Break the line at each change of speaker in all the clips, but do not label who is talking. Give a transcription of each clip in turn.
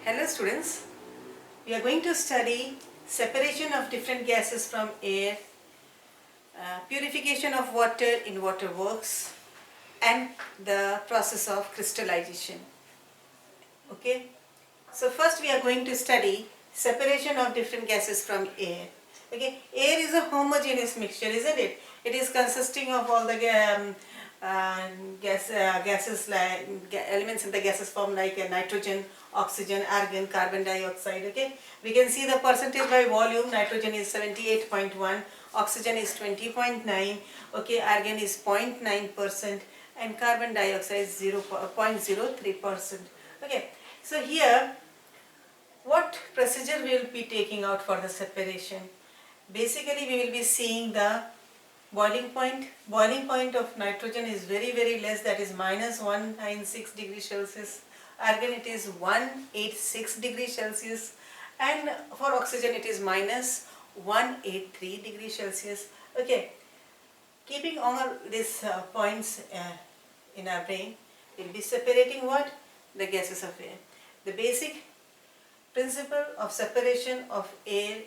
Hello students, we are going to study separation of different gases from air, purification of water in waterworks and the process of crystallization. Okay, so first we are going to study separation of different gases from air. Okay, air is a homogeneous mixture, isn't it? It is consisting of all the gases like elements in the gases form like nitrogen, oxygen, argon, carbon dioxide. Okay, we can see the percentage by volume. Nitrogen is 78.1, oxygen is 20.9, okay, argon is 0.9% and carbon dioxide is 0.03%. Okay, so here what procedure we will be taking out for the separation? Basically we will be seeing the boiling point. Boiling point of nitrogen is very less, that is minus 196 degrees Celsius. Argon it is 186 degrees Celsius, and for oxygen it is minus 183 degrees Celsius. Okay, keeping all these points in our brain, we will be separating what? The gases of air. The basic principle of separation of air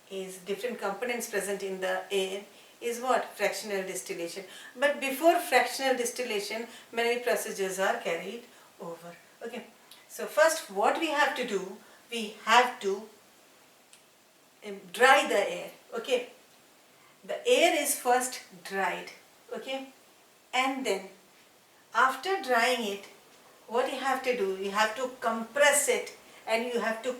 is different components present in the air is what? Fractional distillation. But before fractional distillation, many procedures are carried over. Okay, so first what we have to do, we have to dry the air. Okay, the air is first dried. Okay, and then after drying it, what you have to do, you have to compress it and you have to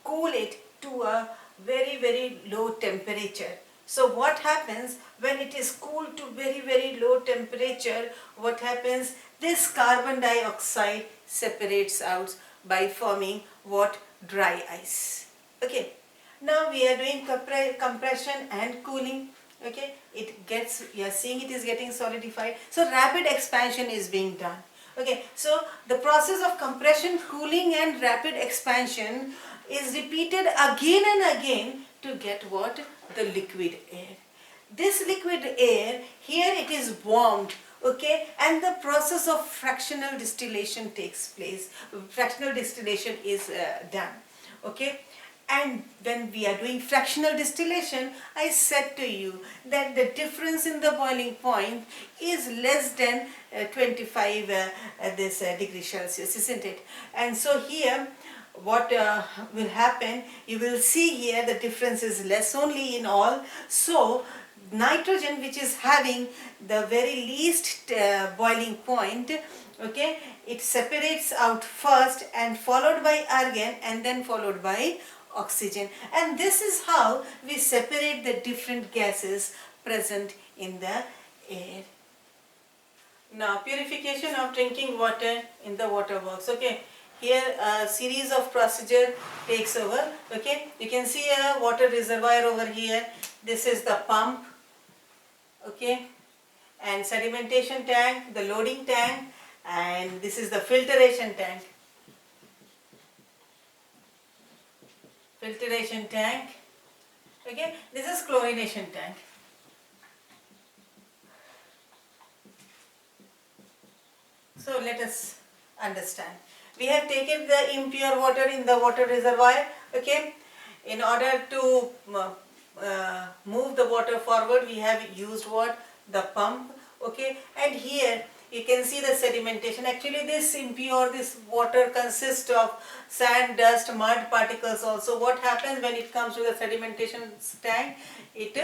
cool it to a very low temperature. So what happens when it is cooled to very low temperature, what happens? This carbon dioxide separates out by forming what? Dry ice. Okay, now we are doing compression and cooling. Okay, you are seeing it is getting solidified. So rapid expansion is being done. Okay, so the process of compression, cooling and rapid expansion is repeated again and again to get what? The liquid air. This liquid air, here it is warmed, okay, and the process of fractional distillation takes place. Fractional distillation is done, okay. And when we are doing fractional distillation, I said to you that the difference in the boiling point is less than 25 degrees Celsius, isn't it? And so here what will happen, you will see here the difference is less only in all. So nitrogen, which is having the very least boiling point, okay, it separates out first and followed by argon and then followed by oxygen, and this is how we separate the different gases present in the air. Now purification of drinking water in the waterworks. Okay, here a series of procedure takes over. Okay, you can see a water reservoir over here. This is the pump, okay, and sedimentation tank, the loading tank, and this is the filtration tank. Filtration tank, okay, this is chlorination tank. So let us understand. We have taken the impure water in the water reservoir, okay. In order to move the water forward, we have used what? The pump, okay. And here you can see the sedimentation. Actually this water consists of sand, dust, mud particles also. What happens when it comes to the sedimentation tank? It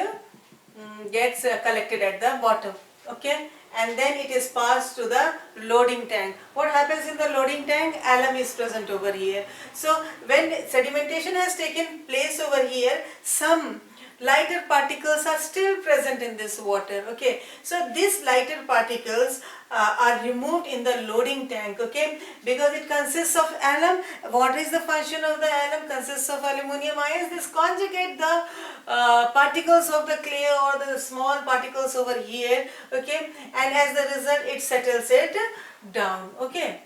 gets collected at the bottom, okay, and then it is passed to the loading tank. What happens in the loading tank? Alum is present over here. So when sedimentation has taken place over here, some lighter particles are still present in this water, okay. So these lighter particles are removed in the loading tank, okay, because it consists of alum. What is the function of the alum? Consists of aluminum ions. This conjugate the particles of the clay or the small particles over here, okay, and as the result it settles it down, okay.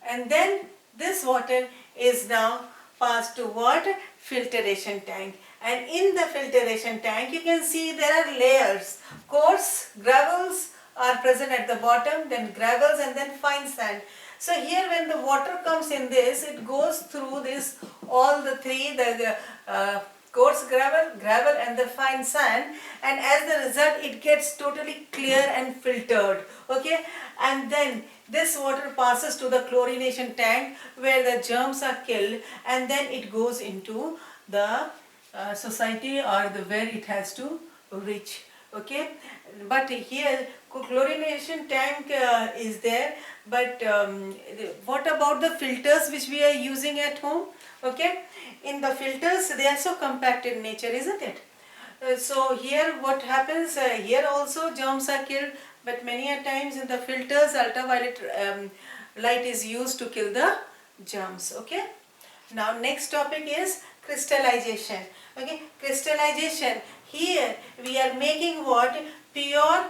And then this water is now passed to what? Filtration tank. And in the filtration tank you can see there are layers. Coarse gravels are present at the bottom, then gravels and then fine sand. So here when the water comes in this, it goes through this, all the three, the coarse gravel and the fine sand, and as the result it gets totally clear and filtered, okay. And then this water passes to the chlorination tank where the germs are killed, and then it goes into the society or the where it has to reach, okay. But here chlorination tank is there, but what about the filters which we are using at home, okay. In the filters, they are so compact in nature, isn't it? So here what happens, here also germs are killed, but many a times in the filters ultraviolet light is used to kill the germs, okay. Now next topic is crystallization, okay. Crystallization, here we are making what? Pure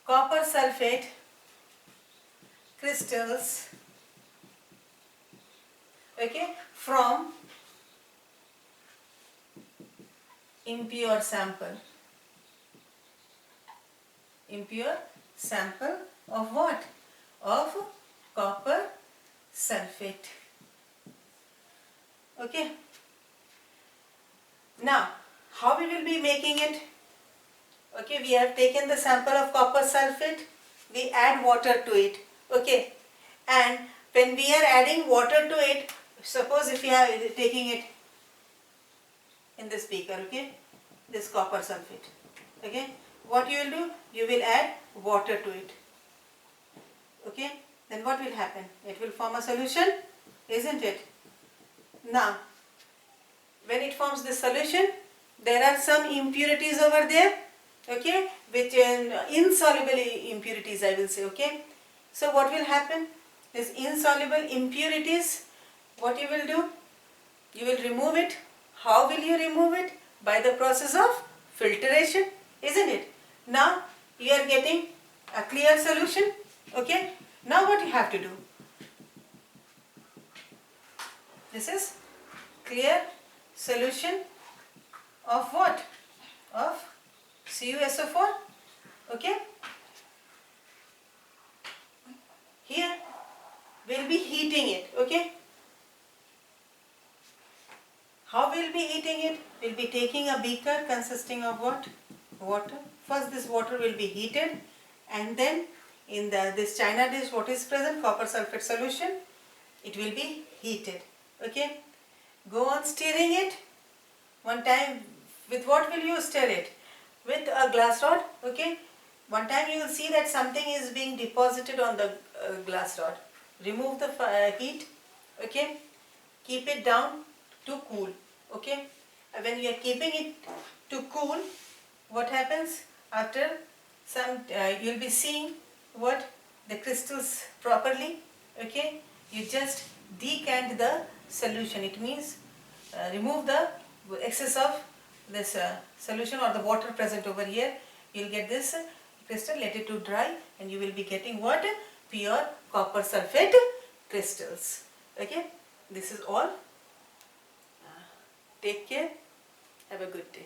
copper sulfate crystals, okay, from impure sample. Impure sample of what? Of copper sulfate, okay. Now how we will be making it? Okay, we have taken the sample of copper sulfate, we add water to it, okay. And when we are adding water to it, suppose if we are taking it in this beaker, okay, this copper sulfate, okay, what you will do? You will add water to it, okay. Then what will happen? It will form a solution, isn't it? Now, when it forms this solution, there are some impurities over there, okay, which insoluble impurities, I will say, okay. So what will happen? These insoluble impurities, what you will do? You will remove it. How will you remove it? By the process of filtration, isn't it? Now you are getting a clear solution, okay. Now what you have to do? This is clear solution of what? Of CuSO4, okay. Here we'll be heating it, okay. How we'll be heating it? We'll be taking a beaker consisting of what? Water. First this water will be heated, and then in this china dish what is present? Copper sulfate solution. It will be heated, okay. Go on stirring it. One time, with what will you stir it? With a glass rod, okay. One time you will see that something is being deposited on the glass rod. Remove the heat, okay. Keep it down to cool, okay. When you are keeping it to cool, what happens? After some, you will be seeing what? The crystals properly, okay. You just decant the solution. It means remove the excess of this solution or the water present over here. You will get this crystal, let it to dry, and you will be getting what? Pure copper sulfate crystals, okay. This is all. Take care. Have a good day.